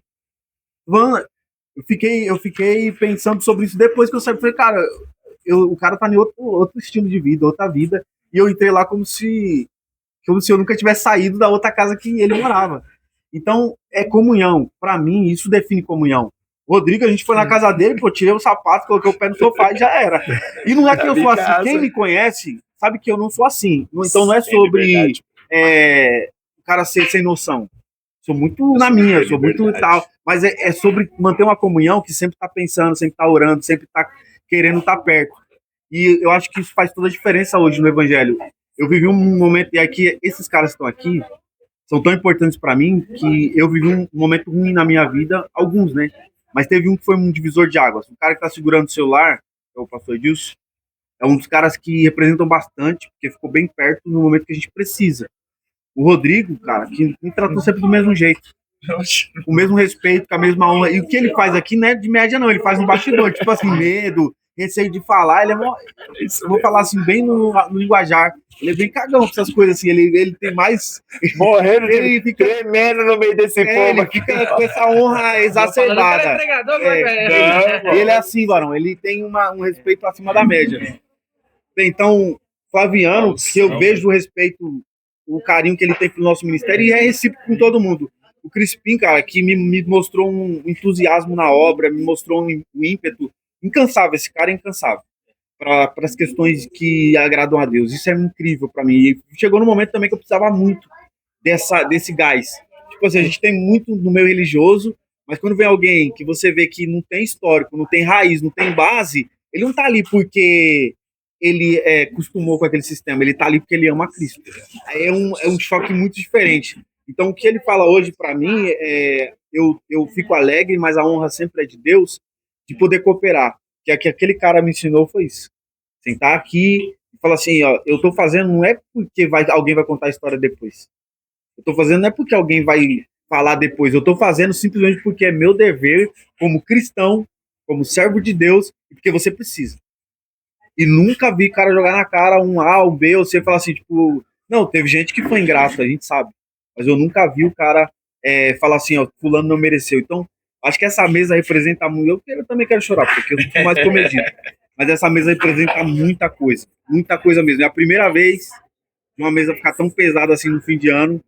Eu fiquei pensando sobre isso depois que eu saí. Falei, cara, o cara tá em outro estilo de vida, outra vida. E eu entrei lá como se eu nunca tivesse saído da outra casa que ele morava. Então, é comunhão. Pra mim, isso define comunhão. Rodrigo, a gente foi na casa dele, pô, tirei o sapato, coloquei o pé no sofá e já era. E não é que eu sou assim. Quem me conhece sabe que eu não sou assim. Então não é sobre o cara ser sem noção. Sou muito na minha, sou muito tal. Mas é sobre manter uma comunhão que sempre tá pensando, sempre tá orando, sempre tá querendo estar perto. E eu acho que isso faz toda a diferença hoje no Evangelho. Eu vivi um momento, e aqui, esses caras que estão aqui, são tão importantes para mim, que eu vivi um momento ruim na minha vida, alguns, né? Mas teve um que foi um divisor de águas. O cara que tá segurando o celular, é o pastor Edilson, é um dos caras que representam bastante, porque ficou bem perto no momento que a gente precisa. O Rodrigo, cara, que me tratou sempre do mesmo jeito. Com o mesmo respeito, com a mesma honra. E o que ele faz aqui não é de média, não. Ele faz no bastidor, tipo assim, medo, receio de falar. Ele eu vou falar assim, bem no linguajar. Ele é bem cagão com essas coisas, assim. Ele tem mais. Morrendo, ele fica tremendo no meio desse povo. Ele fica com essa honra exacerbada. Ele é assim, varão. Ele tem um respeito acima da média. Então, Flaviano, que eu vejo o respeito, o carinho que ele tem pro nosso ministério, e é recíproco com todo mundo. O Crispim, cara, que me mostrou um entusiasmo na obra, me mostrou um ímpeto incansável. Esse cara é incansável para as questões que agradam a Deus. Isso é incrível para mim. E chegou no momento também que eu precisava muito desse gás. Tipo assim, a gente tem muito no meio religioso, mas quando vem alguém que você vê que não tem histórico, não tem raiz, não tem base, ele não tá ali porque ele acostumou com aquele sistema, ele tá ali porque ele ama Cristo. É um choque muito diferente. Então, o que ele fala hoje para mim eu fico alegre, mas a honra sempre é de Deus, de poder cooperar. Que é que aquele cara me ensinou foi isso. Sentar aqui e falar assim, ó, eu tô fazendo não é porque alguém vai contar a história depois. Eu tô fazendo não é porque alguém vai falar depois. Eu tô fazendo simplesmente porque é meu dever como cristão, como servo de Deus, e porque você precisa. E nunca vi cara jogar na cara um A, um B, ou você falar assim, tipo, não, teve gente que foi ingrato, a gente sabe. Mas eu nunca vi o cara falar assim, ó, fulano não mereceu. Então, acho que essa mesa representa muito. Eu também quero chorar, porque eu sou mais comedido. Mas essa mesa representa muita coisa mesmo. É a primeira vez uma mesa ficar tão pesada assim no fim de ano,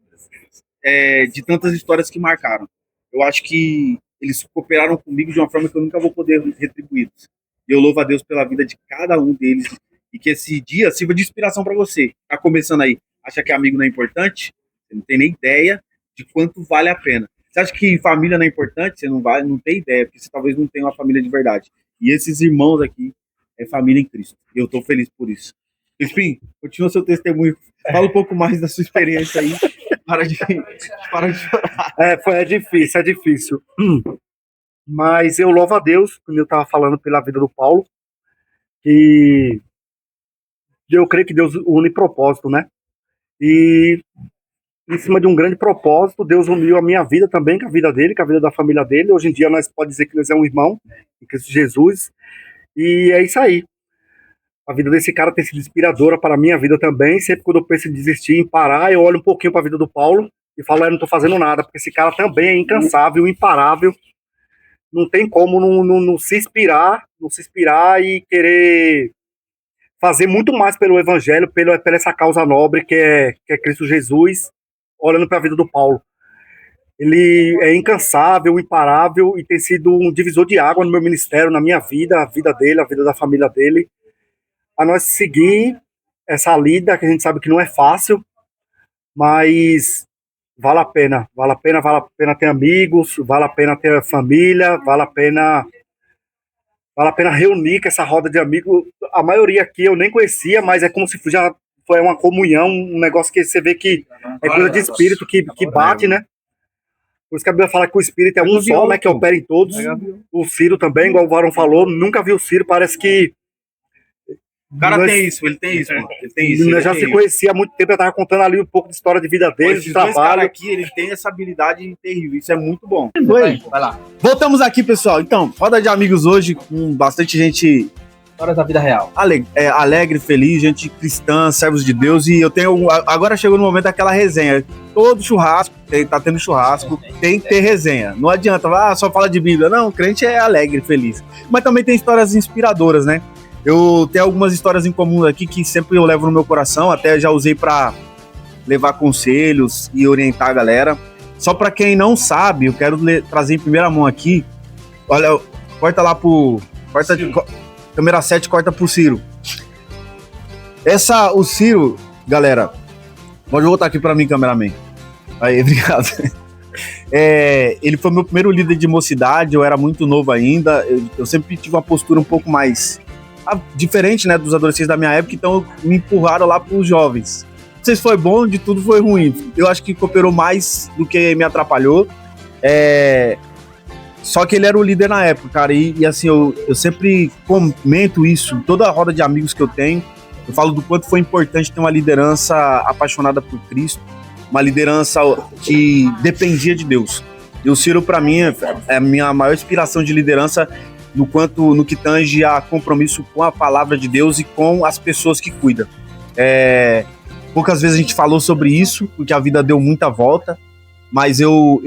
de tantas histórias que marcaram. Eu acho que eles cooperaram comigo de uma forma que eu nunca vou poder retribuí-los. E eu louvo a Deus pela vida de cada um deles e que esse dia sirva de inspiração para você. Tá começando aí, acha que amigo não é importante? Você não tem nem ideia de quanto vale a pena. Você acha que família não é importante? Você não tem ideia, porque você talvez não tenha uma família de verdade. E esses irmãos aqui é família em Cristo. E eu estou feliz por isso. Enfim, continua seu testemunho. Fala um pouco mais da sua experiência aí. Para de chorar. É difícil, é difícil. Mas eu louvo a Deus, como eu estava falando pela vida do Paulo, que eu creio que Deus une propósito, né? E em cima de um grande propósito, Deus uniu a minha vida também com a vida dele, com a vida da família dele. Hoje em dia nós podemos dizer que nós é um irmão em Cristo Jesus. E é isso aí. A vida desse cara tem sido inspiradora para a minha vida também. Sempre quando eu penso em desistir, em parar, eu olho um pouquinho para a vida do Paulo e falo, eu não estou fazendo nada, porque esse cara também é incansável, imparável. Não tem como não se inspirar e querer fazer muito mais pelo evangelho, pela essa causa nobre que é Cristo Jesus, olhando para a vida do Paulo. Ele é incansável, imparável e tem sido um divisor de água no meu ministério, na minha vida, a vida dele, a vida da família dele. A nós seguir essa lida, que a gente sabe que não é fácil, mas vale a pena ter amigos, vale a pena ter família, vale a pena reunir com essa roda de amigos. A maioria aqui eu nem conhecia, mas é como se já foi uma comunhão, um negócio que você vê que é coisa de espírito que bate, né? Por isso que a Bíblia fala que o espírito é um só, né, que opera em todos. O Ciro também, igual o Varão falou, nunca vi o Ciro, parece que o cara tem isso, ele tem isso, mano. Ele tem isso. Eu já se conhecia há muito tempo, eu tava contando ali um pouco de história de vida dele, de trabalho. Cara aqui, ele tem essa habilidade terrível, isso é muito bom. Vai lá. Voltamos aqui, pessoal. Então, roda de amigos hoje, com bastante gente... Histórias da vida real. Alegre, feliz, gente cristã, servos de Deus, e eu tenho... Agora chegou no momento daquela resenha. Todo churrasco, tá tendo churrasco, tem que ter resenha. Não adianta, só fala de Bíblia. Não, o crente é alegre, feliz. Mas também tem histórias inspiradoras, né? Eu tenho algumas histórias em comum aqui que sempre eu levo no meu coração, até já usei para levar conselhos e orientar a galera. Só para quem não sabe, eu quero trazer em primeira mão aqui. Olha, corta lá câmera 7, corta pro Ciro. O Ciro, galera, pode voltar aqui para mim, cameraman. Aí, obrigado. Ele foi meu primeiro líder de mocidade, eu era muito novo ainda, eu sempre tive uma postura um pouco mais... diferente, né, dos adolescentes da minha época, então me empurraram lá para os jovens. Não sei se foi bom, de tudo foi ruim. Eu acho que cooperou mais do que me atrapalhou. Só que ele era o líder na época, cara, e assim, eu sempre comento isso em toda a roda de amigos que eu tenho. Eu falo do quanto foi importante ter uma liderança apaixonada por Cristo, uma liderança que dependia de Deus. E o Ciro, para mim, é a minha maior inspiração de liderança no que tange a compromisso com a palavra de Deus e com as pessoas que cuidam. Poucas vezes a gente falou sobre isso, porque a vida deu muita volta, mas eu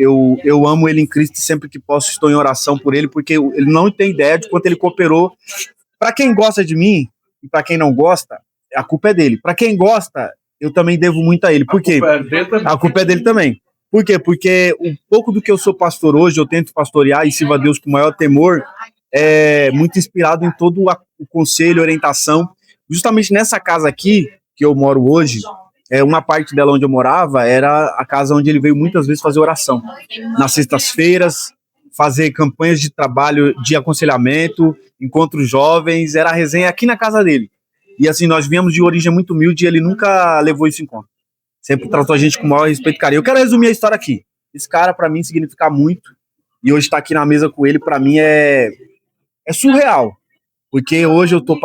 amo ele em Cristo e sempre que posso estou em oração por ele, porque ele não tem ideia de quanto ele cooperou. Para quem gosta de mim e para quem não gosta, a culpa é dele. Para quem gosta, eu também devo muito a ele. Por quê? A culpa é dele também. Por quê? Porque um pouco do que eu sou pastor hoje, eu tento pastorear e sirvo a Deus com o maior temor, muito inspirado em todo o conselho, orientação. Justamente nessa casa aqui, que eu moro hoje, uma parte dela onde eu morava era a casa onde ele veio muitas vezes fazer oração. Nas sextas-feiras, fazer campanhas de trabalho, de aconselhamento, encontros jovens, era a resenha aqui na casa dele. E assim, nós viemos de origem muito humilde e ele nunca levou isso em conta. sempre tratou a gente com o maior respeito e carinho. Eu quero resumir a história aqui. Esse cara, para mim, significa muito. E hoje estar aqui na mesa com ele, para mim, é surreal. Porque hoje eu estou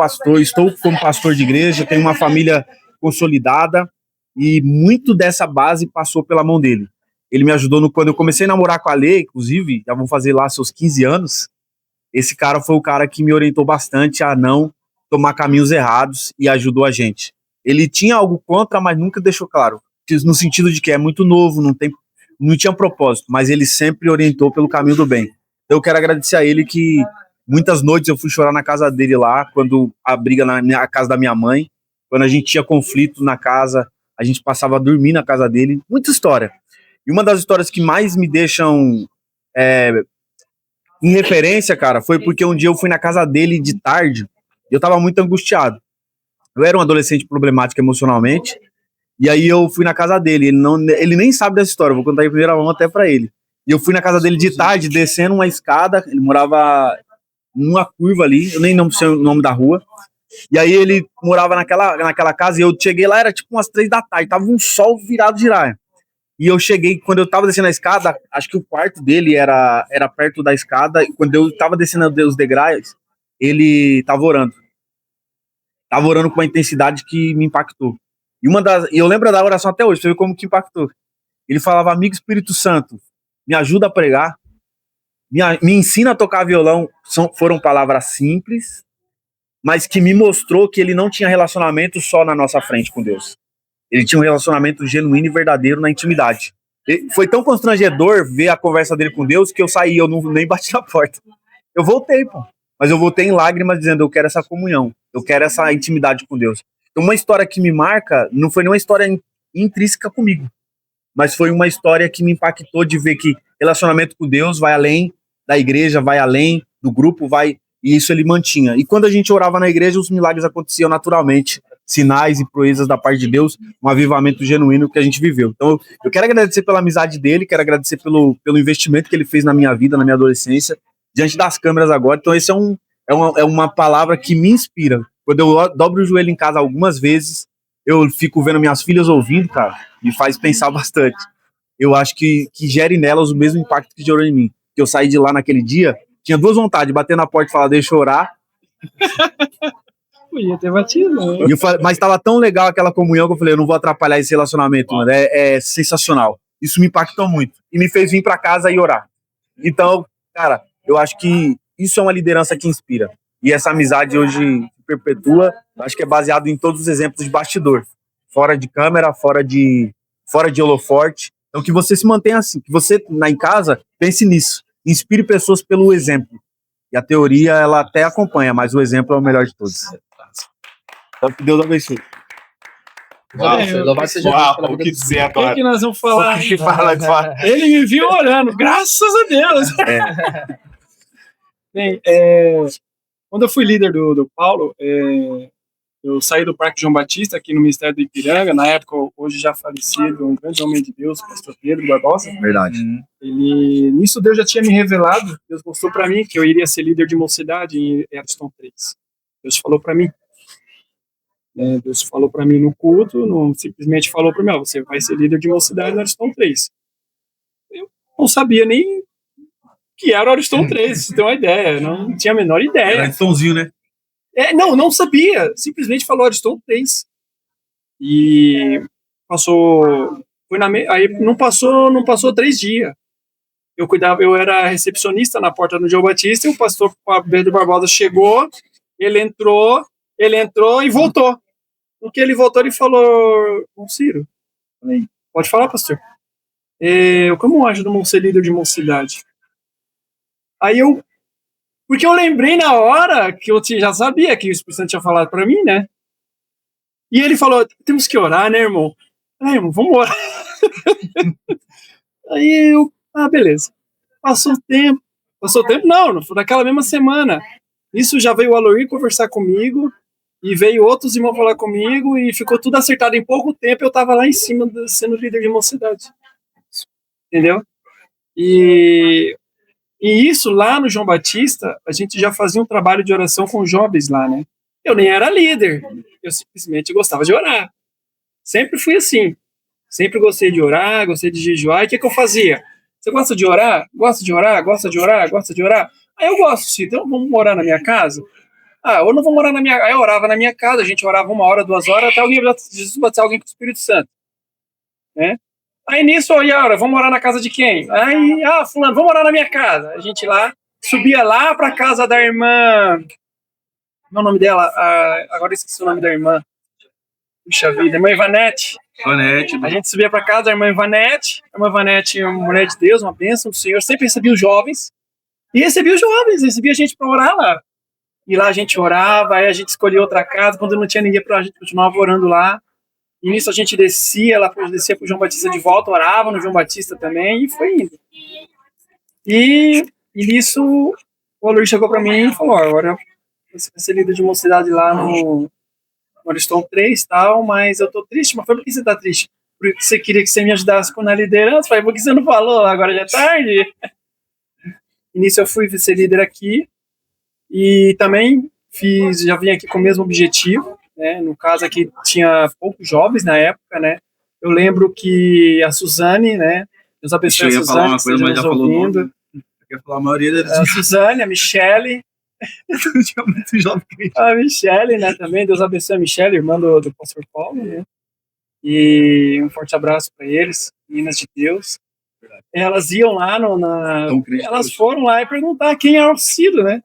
como pastor de igreja, tenho uma família consolidada e muito dessa base passou pela mão dele. Ele me ajudou quando eu comecei a namorar com a Lê, inclusive, já vão fazer lá seus 15 anos. Esse cara foi o cara que me orientou bastante a não tomar caminhos errados e ajudou a gente. Ele tinha algo contra, mas nunca deixou claro. No sentido de que é muito novo, não tinha propósito, mas ele sempre orientou pelo caminho do bem. Então eu quero agradecer a ele que muitas noites eu fui chorar na casa dele lá, quando a briga na casa da minha mãe, quando a gente tinha conflito na casa, a gente passava a dormir na casa dele. Muita história. E uma das histórias que mais me deixam em referência, cara, foi porque um dia eu fui na casa dele de tarde e eu tava muito angustiado. Eu era um adolescente problemático emocionalmente, e aí eu fui na casa dele. Ele nem sabe dessa história, eu vou contar em primeira mão até pra ele. E eu fui na casa dele de tarde, descendo uma escada, ele morava numa curva ali, eu nem não sei o nome da rua. E aí ele morava naquela casa e eu cheguei lá, era tipo umas 3 da tarde, tava um sol virado de raia. E eu cheguei, quando eu tava descendo a escada, acho que o quarto dele era perto da escada, e quando eu tava descendo os degraus, ele tava orando. Tava orando com uma intensidade que me impactou. E eu lembro da oração até hoje, você vê como que impactou. Ele falava: amigo Espírito Santo, me ajuda a pregar, me ensina a tocar violão. Foram palavras simples, mas que me mostrou que ele não tinha relacionamento só na nossa frente com Deus. Ele tinha um relacionamento genuíno e verdadeiro na intimidade. Foi tão constrangedor ver a conversa dele com Deus que eu saí, eu nem bati na porta. Eu voltei, pô. Mas eu voltei em lágrimas dizendo: eu quero essa comunhão, eu quero essa intimidade com Deus. Então, uma história que me marca não foi nenhuma história intrínseca comigo, mas foi uma história que me impactou de ver que relacionamento com Deus vai além da igreja, vai além do grupo, e isso ele mantinha. E quando a gente orava na igreja, os milagres aconteciam naturalmente, sinais e proezas da parte de Deus, um avivamento genuíno que a gente viveu. Então, eu quero agradecer pela amizade dele, quero agradecer pelo investimento que ele fez na minha vida, na minha adolescência, diante das câmeras agora. Então, esse é uma palavra que me inspira. Quando eu dobro o joelho em casa algumas vezes, eu fico vendo minhas filhas ouvindo, cara, me faz pensar bastante. Eu acho que gere nelas o mesmo impacto que gerou em mim. Que eu saí de lá naquele dia, tinha 2 vontades: de bater na porta e falar: deixa eu orar. Podia ter batido, né? Mas estava tão legal aquela comunhão que eu falei: eu não vou atrapalhar esse relacionamento, mano. É sensacional. Isso me impactou muito. E me fez vir para casa e orar. Então, cara, eu acho que isso é uma liderança que inspira. E essa amizade hoje se perpetua. Acho que é baseado em todos os exemplos de bastidor. Fora de câmera, fora de holoforte. Então, que você se mantenha assim. Que você, em casa, pense nisso. Inspire pessoas pelo exemplo. E a teoria, ela até acompanha, mas o exemplo é o melhor de todos. Então, que Deus abençoe. O que dizer agora? O que nós vamos falar? O que fala agora? Ele me viu orando, graças a Deus. Bem, quando eu fui líder do Paulo, eu saí do Parque João Batista, aqui no Ministério do Ipiranga, na época, hoje já falecido, um grande homem de Deus, o pastor Pedro Barbosa. Verdade. Nisso Deus já tinha me revelado, Deus mostrou para mim que eu iria ser líder de mocidade em Ariston 3. Deus falou para mim. Deus falou para mim no culto, não simplesmente falou para mim: você vai ser líder de mocidade no Ariston 3. Eu não sabia nem que era o Ariston 3, se tem uma ideia, não tinha a menor ideia. Era Aristonzinho, né? Não sabia, simplesmente falou Ariston 3. E passou, aí não passou 3 dias. Eu era recepcionista na porta do João Batista, e o pastor Pedro Barbosa chegou, ele entrou e voltou. No que ele voltou, ele falou: Ciro, pode falar, pastor. Como ajuda o ser líder de mocidade? Aí porque eu lembrei na hora que eu já sabia que o Espírito Santo tinha falado para mim, né? E ele falou: temos que orar, né, irmão? Irmão, vamos orar. Aí beleza. Passou tempo, não, foi naquela mesma semana. Isso já veio o Aloir conversar comigo, e veio outros irmãos falar comigo, e ficou tudo acertado. Em pouco tempo eu tava lá em cima, sendo líder de mocidade. Entendeu? E isso, lá no João Batista, a gente já fazia um trabalho de oração com jovens lá, né? Eu nem era líder, eu simplesmente gostava de orar. Sempre fui assim. Sempre gostei de orar, gostei de jejuar. E o que eu fazia? Você gosta de orar? Gosta de orar? Gosta de orar? Gosta de orar? Aí eu gosto, sim. Então vamos morar na minha casa? Eu não vou morar na minha... Aí eu orava na minha casa, a gente orava 1 hora, 2 horas, até alguém Jesus batizar alguém com o Espírito Santo. Né? Aí nisso, vamos morar na casa de quem? Aí, fulano, vamos morar na minha casa. A gente lá, subia lá pra casa da irmã... Qual é o nome dela? Agora eu esqueci o nome da irmã. Puxa vida, irmã Ivanete. A gente subia pra casa da irmã Ivanete. A irmã Ivanete é uma mulher de Deus, uma bênção do Senhor. Sempre recebia os jovens. E recebia a gente pra orar lá. E lá a gente orava, aí a gente escolhia outra casa. Quando não tinha ninguém pra gente, continuava orando lá. E nisso a gente descia, ela descia pro João Batista de volta, orava no João Batista também, e foi indo. E nisso o Luiz chegou pra mim e falou: agora você vai ser líder de mocidade lá no Ariston 3 e tal, mas eu tô triste. Mas foi por que você tá triste? Porque você queria que você me ajudasse na liderança? Falei, por que você não falou? Agora já é tarde. E nisso eu fui ser líder aqui e também já vim aqui com o mesmo objetivo, né? No caso aqui tinha poucos jovens na época, né? Eu lembro que a Suzane, né? Deus abençoe a Suzane, falar uma coisa, mas já falou ouvindo. Eu ia falar a maioria deles. A Suzane, a Michele. A Michele, né, também, Deus abençoe a Michele, irmã do pastor Paulo, né, e um forte abraço para eles, meninas de Deus. Elas iam lá elas foram lá e perguntar quem é o Ciro, né,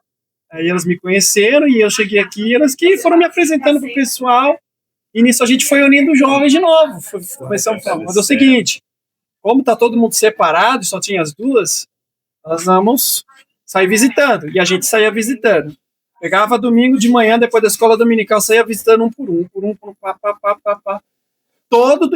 aí elas me conheceram e eu cheguei aqui, elas que foram me apresentando pro pessoal, e nisso a gente foi unindo os jovens de novo, começamos a falar, mas é o seguinte, como tá todo mundo separado, só tinha as duas, nós vamos sair visitando, e a gente saía visitando. Pegava domingo de manhã, depois da escola dominical, saía visitando um por um, pá.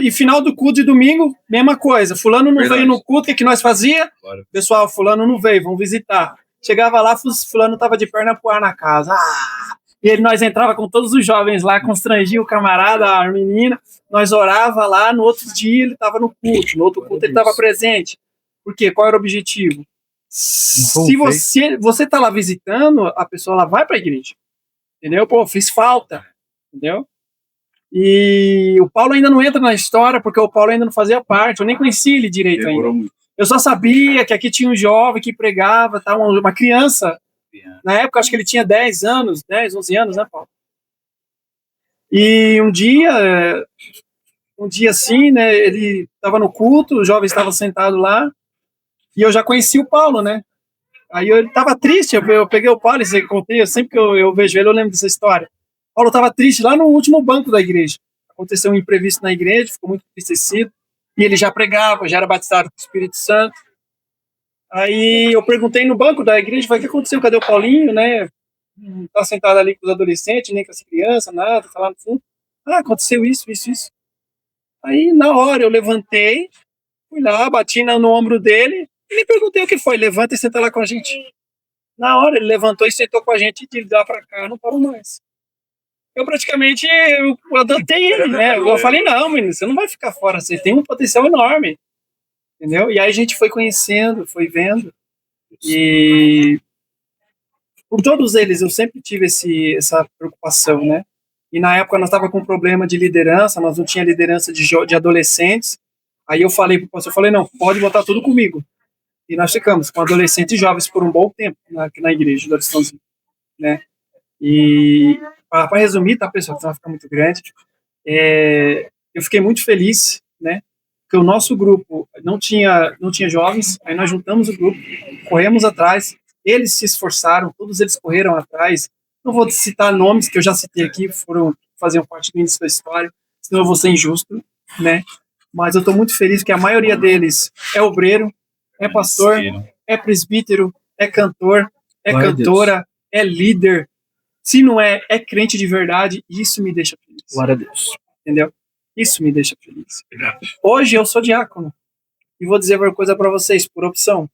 E final do culto de domingo, mesma coisa. Fulano não veio no culto, o que nós fazia? Claro. Pessoal, fulano não veio, vamos visitar. Chegava lá, fulano tava de perna pro ar na casa. E nós entrava com todos os jovens lá, constrangia o camarada, a menina, nós orava lá, no outro dia ele tava no culto, no outro culto ele tava presente. Por quê? Qual era o objetivo? Se você tá lá visitando, a pessoa ela vai para a igreja, entendeu? Pô, fiz falta, entendeu? E o Paulo ainda não entra na história porque o Paulo ainda não fazia parte, eu nem conhecia ele direito ainda. Eu só sabia que aqui tinha um jovem que pregava, tá, uma criança. Na época acho que ele tinha 10 anos, 10, 11 anos, né, Paulo? E um dia assim, né, ele estava no culto, os jovens estavam sentados lá. E eu já conheci o Paulo, né? Aí ele tava triste, eu peguei o Paulo e contei, sempre que eu vejo ele, eu lembro dessa história. O Paulo tava triste lá no último banco da igreja. Aconteceu um imprevisto na igreja, ficou muito entristecido. E ele já pregava, já era batizado com o Espírito Santo. Aí eu perguntei no banco da igreja, falei, o que aconteceu? Cadê o Paulinho, né? Não tá sentado ali com os adolescentes, nem com as crianças, nada, tá lá no fundo. Aconteceu isso. Aí na hora eu levantei, fui lá, bati no ombro dele, e lhe perguntei o que foi, levanta e senta lá com a gente. Na hora ele levantou e sentou com a gente e de lá pra cá não parou mais. Eu praticamente adotei ele, né? Eu falei, não, menino, você não vai ficar fora, você tem um potencial enorme. Entendeu? E aí a gente foi conhecendo, foi vendo. E com todos eles eu sempre tive essa preocupação, né? E na época nós estávamos com um problema de liderança, nós não tínhamos liderança de adolescentes. Aí eu falei pro pastor, não, pode botar tudo comigo. E nós ficamos com adolescentes e jovens por um bom tempo aqui na igreja do Aristãozinho, né? E para resumir, tá, pessoal, que vai ficar muito grande, eu fiquei muito feliz, né? Porque o nosso grupo não tinha jovens, aí nós juntamos o grupo, corremos atrás, eles se esforçaram, todos eles correram atrás. Não vou citar nomes que eu já citei aqui, faziam parte do início da história, senão eu vou ser injusto, né? Mas eu estou muito feliz que a maioria deles é obreiro, é pastor, é presbítero, é cantor, é cantora, é líder. Se não é crente de verdade, isso me deixa feliz. Glória a Deus. Entendeu? Isso me deixa feliz. Hoje eu sou diácono. E vou dizer uma coisa para vocês, por opção.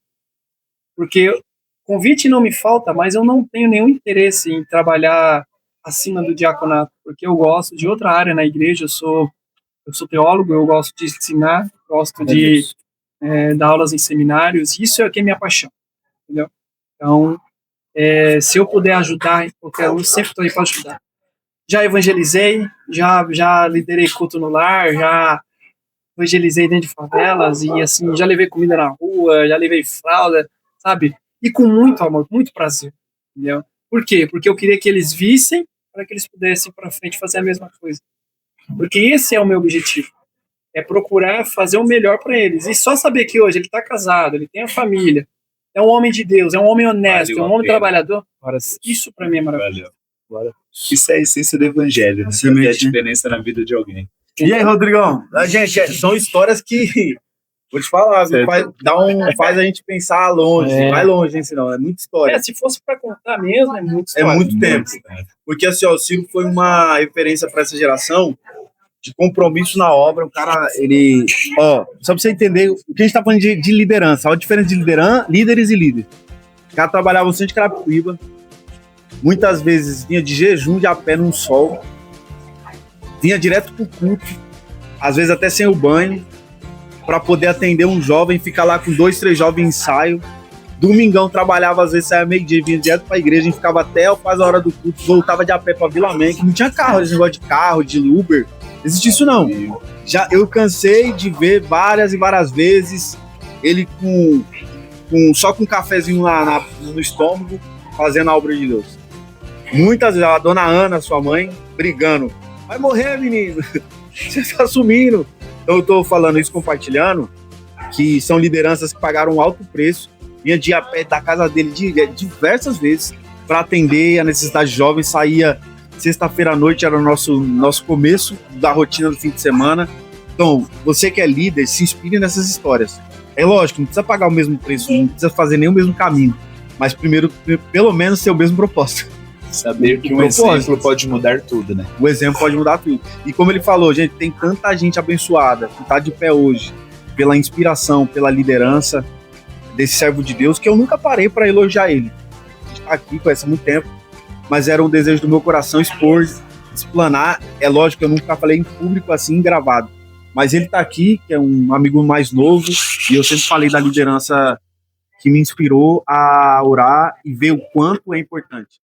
Porque convite não me falta, mas eu não tenho nenhum interesse em trabalhar acima do diaconato. Porque eu gosto de outra área na igreja, eu sou teólogo, eu gosto de ensinar, gosto de dar aulas em seminários, isso é o que é minha paixão, entendeu? Então, se eu puder ajudar, eu sempre estou aí para ajudar. Já evangelizei, já liderei culto no lar, já evangelizei dentro de favelas e, assim, já levei comida na rua, já levei fralda, sabe? E com muito amor, muito prazer, entendeu? Por quê? Porque eu queria que eles vissem para que eles pudessem para frente fazer a mesma coisa. Porque esse é o meu objetivo. É procurar fazer o melhor para eles. E só saber que hoje ele está casado, ele tem a família, é um homem de Deus, é um homem honesto, é um homem trabalhador. Isso para mim é maravilhoso. Isso é a essência do evangelho, né? É a diferença na vida de alguém. E aí, Rodrigão? Gente, são histórias que, vou te falar, faz a gente pensar longe. Vai longe, hein, senão é muita história. Se fosse para contar mesmo, é muito história. É muito tempo. Porque assim, ó, o Ciro foi uma referência para essa geração de compromisso na obra. O cara, ele... Ó, só pra você entender o que a gente tá falando de liderança. Olha a diferença de líderes e líderes. O cara trabalhava no centro de Carapicuíba. Muitas vezes vinha de jejum, de a pé num sol. Vinha direto pro culto. Às vezes até sem o banho. Para poder atender um jovem, ficar lá com 2, 3 jovens em ensaio. Domingão trabalhava, às vezes saia meio-dia, vinha direto pra igreja, a gente ficava até quase a hora do culto, voltava de a pé pra Vila Man, que não tinha carro, esse negócio de carro, de Uber. Não existe isso não. Eu cansei de ver várias e várias vezes ele só com um cafezinho lá no estômago, fazendo a obra de Deus. Muitas vezes, a dona Ana, sua mãe, brigando. Vai morrer, menino. Você tá sumindo. Então eu tô falando isso, compartilhando, que são lideranças que pagaram um alto preço, vinha de a pé da casa dele diversas vezes para atender a necessidade de jovens, saía sexta-feira à noite, era o nosso começo da rotina do fim de semana. Então, você que é líder, se inspire nessas histórias. É lógico, não precisa pagar o mesmo preço, não precisa fazer nem o mesmo caminho, mas primeiro, pelo menos, ter o mesmo propósito. Saber que um exemplo pode mudar tudo, né? O exemplo pode mudar tudo. E como ele falou, gente, tem tanta gente abençoada que está de pé hoje, pela inspiração, pela liderança desse servo de Deus, que eu nunca parei para elogiar ele. A gente está aqui, conhece há muito tempo, mas era um desejo do meu coração expor, explanar. É lógico que eu nunca falei em público assim, gravado. Mas ele está aqui, que é um amigo mais novo, e eu sempre falei da liderança que me inspirou a orar e ver o quanto é importante.